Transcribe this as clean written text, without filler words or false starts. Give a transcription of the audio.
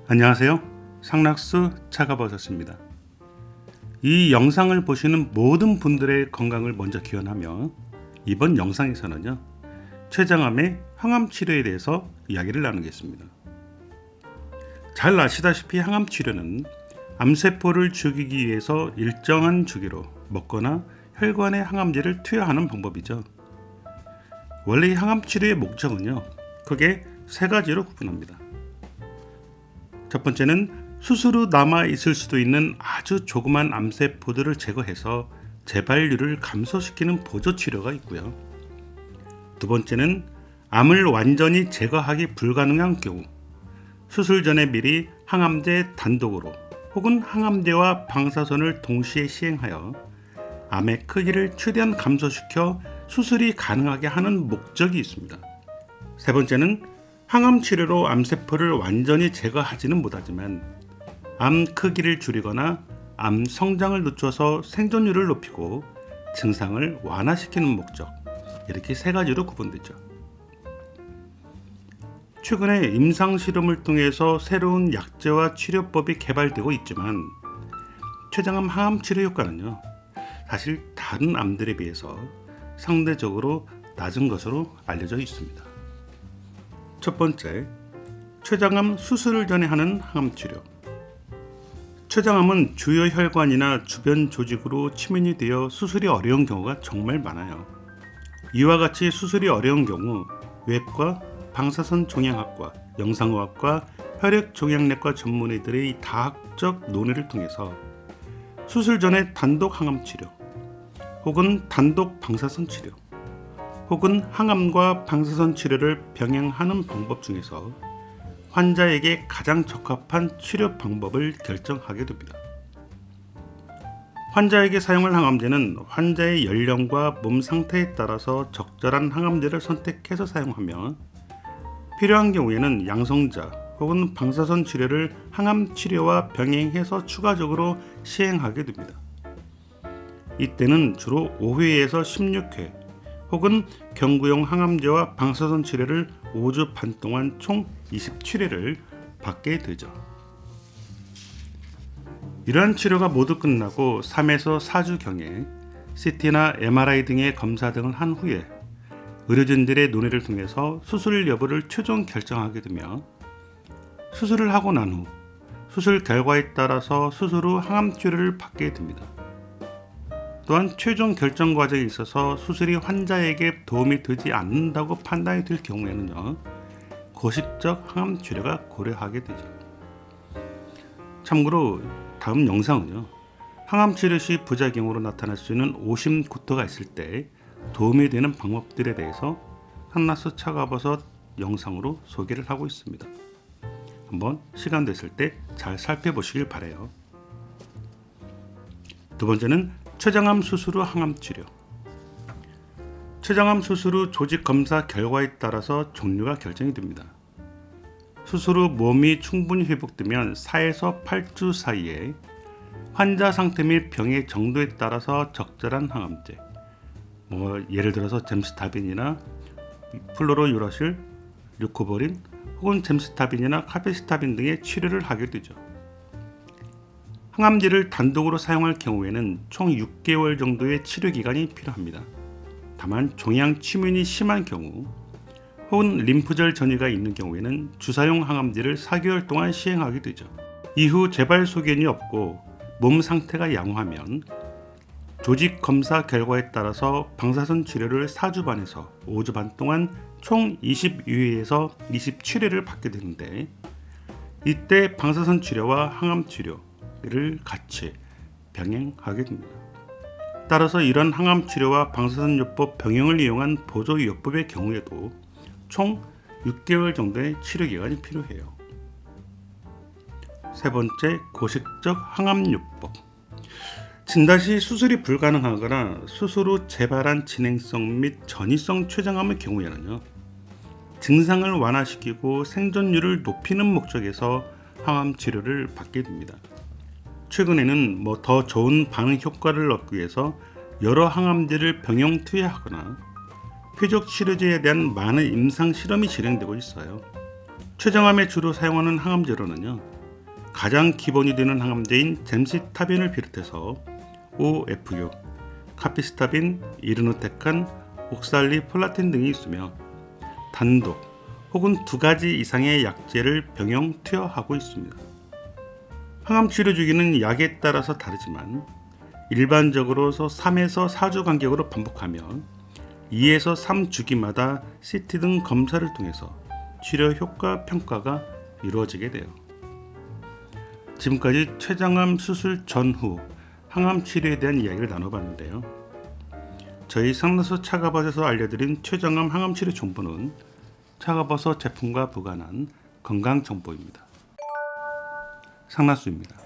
안녕하세요. 상락수 차가버섯입니다. 이 영상을 보시는 모든 분들의 건강을 먼저 기원하며 이번 영상에서는요, 췌장암의 항암 치료에 대해서 이야기를 나누겠습니다. 잘 아시다시피 항암 치료는 암세포를 죽이기 위해서 일정한 주기로 먹거나 혈관에 항암제를 투여하는 방법이죠. 원래 이 항암 치료의 목적은요, 크게 세 가지로 구분합니다. 첫 번째는 수술 후 남아 있을 수도 있는 아주 조그만 암세포들을 제거해서 재발률을 감소시키는 보조 치료가 있고요. 두 번째는 암을 완전히 제거하기 불가능한 경우 수술 전에 미리 항암제 단독으로 혹은 항암제와 방사선을 동시에 시행하여 암의 크기를 최대한 감소시켜 수술이 가능하게 하는 목적이 있습니다. 세 번째는 항암 치료로 암세포를 완전히 제거하지는 못하지만 암 크기를 줄이거나 암 성장을 늦춰서 생존율을 높이고 증상을 완화시키는 목적, 이렇게 세 가지로 구분되죠. 최근에 임상 실험을 통해서 새로운 약제와 치료법이 개발되고 있지만 췌장암 항암 치료 효과는요, 사실 다른 암들에 비해서 상대적으로 낮은 것으로 알려져 있습니다. 첫 번째, 췌장암 수술을 전에 하는 항암 치료. 췌장암은 주요 혈관이나 주변 조직으로 침입이 되어 수술이 어려운 경우가 정말 많아요. 이와 같이 수술이 어려운 경우 외과, 방사선 종양학과, 영상의학과, 혈액종양내과 전문의들의 다학적 논의를 통해서 수술 전에 단독 항암 치료, 혹은 단독 방사선 치료, 혹은 항암과 방사선 치료를 병행하는 방법 중에서 환자에게 가장 적합한 치료 방법을 결정하게 됩니다. 환자에게 사용할 항암제는 환자의 연령과 몸 상태에 따라서 적절한 항암제를 선택해서 사용하며 필요한 경우에는 양성자 혹은 방사선 치료를 항암 치료와 병행해서 추가적으로 시행하게 됩니다. 이때는 주로 5회에서 16회 혹은 경구용 항암제와 방사선 치료를 5주 반 동안 총 27회를 받게 되죠. 이러한 치료가 모두 끝나고 3에서 4주경에 CT나 MRI 등의 검사 등을 한 후에 의료진들의 논의를 통해서 수술 여부를 최종 결정하게 되며 수술을 하고 난 후 수술 결과에 따라서 수술 후 항암 치료를 받게 됩니다. 또한 최종 결정 과정에 있어서 수술이 환자에게 도움이 되지 않는다고 판단이 될 경우에는요, 거식적 항암 치료가 고려하게 되죠. 참고로 다음 영상은요, 항암 치료 시 부작용으로 나타날 수 있는 오심구토가 있을 때 도움이 되는 방법들에 대해서 상락수 차가버섯 영상으로 소개를 하고 있습니다. 한번 시간 됐을 때 잘 살펴보시길 바라요. 두 번째는 췌장암 수술 후 항암 치료. 췌장암 수술 후 조직 검사 결과에 따라서 종류가 결정이 됩니다. 수술 후 몸이 충분히 회복되면 4에서 8주 사이에 환자 상태 및 병의 정도에 따라서 적절한 항암제, 예를 들어서 젬스타빈이나 플로로유라실, 류코버린 혹은 젬스타빈이나 카페시타빈 등의 치료를 하게 되죠. 항암제를 단독으로 사용할 경우에는 총 6개월 정도의 치료 기간이 필요합니다. 다만 종양 침윤이 심한 경우 혹은 림프절 전이가 있는 경우에는 주사용 항암제를 4개월 동안 시행하게 되죠. 이후 재발 소견이 없고 몸 상태가 양호하면 조직 검사 결과에 따라서 방사선 치료를 4주 반에서 5주 반 동안 총 22회에서 27회를 받게 되는데, 이때 방사선 치료와 항암 치료를 같이 병행하게 됩니다. 따라서 이런 항암 치료와 방사선 요법 병행을 이용한 보조 요법의 경우에도 총 6개월 정도의 치료 기간이 필요해요. 세 번째, 고식적 항암 요법. 진단 시 수술이 불가능하거나 수술 후 재발한 진행성 및 전이성 췌장암의 경우에는요, 증상을 완화시키고 생존율을 높이는 목적에서 항암 치료를 받게 됩니다. 최근에는 더 좋은 반응 효과를 얻기 위해서 여러 항암제를 병용 투여하거나 표적 치료제에 대한 많은 임상 실험이 진행되고 있어요. 췌장암에 주로 사용하는 항암제로는요, 가장 기본이 되는 항암제인 젬시타빈을 비롯해서 OFU, 카피스타빈, 이르노테칸, 옥살리폴라틴 등이 있으며 단독 혹은 두 가지 이상의 약제를 병용 투여하고 있습니다. 항암 치료 주기는 약에 따라서 다르지만 일반적으로 3에서 4주 간격으로 반복하며 2에서 3주기마다 CT 등 검사를 통해서 치료 효과 평가가 이루어지게 돼요. 지금까지 췌장암 수술 전후 항암 치료에 대한 이야기를 나눠봤는데요. 저희 상나수 차가버섯에서 알려드린 췌장암 항암 치료 정보는 차가버섯 제품과 무관한 건강 정보입니다. 상나수입니다.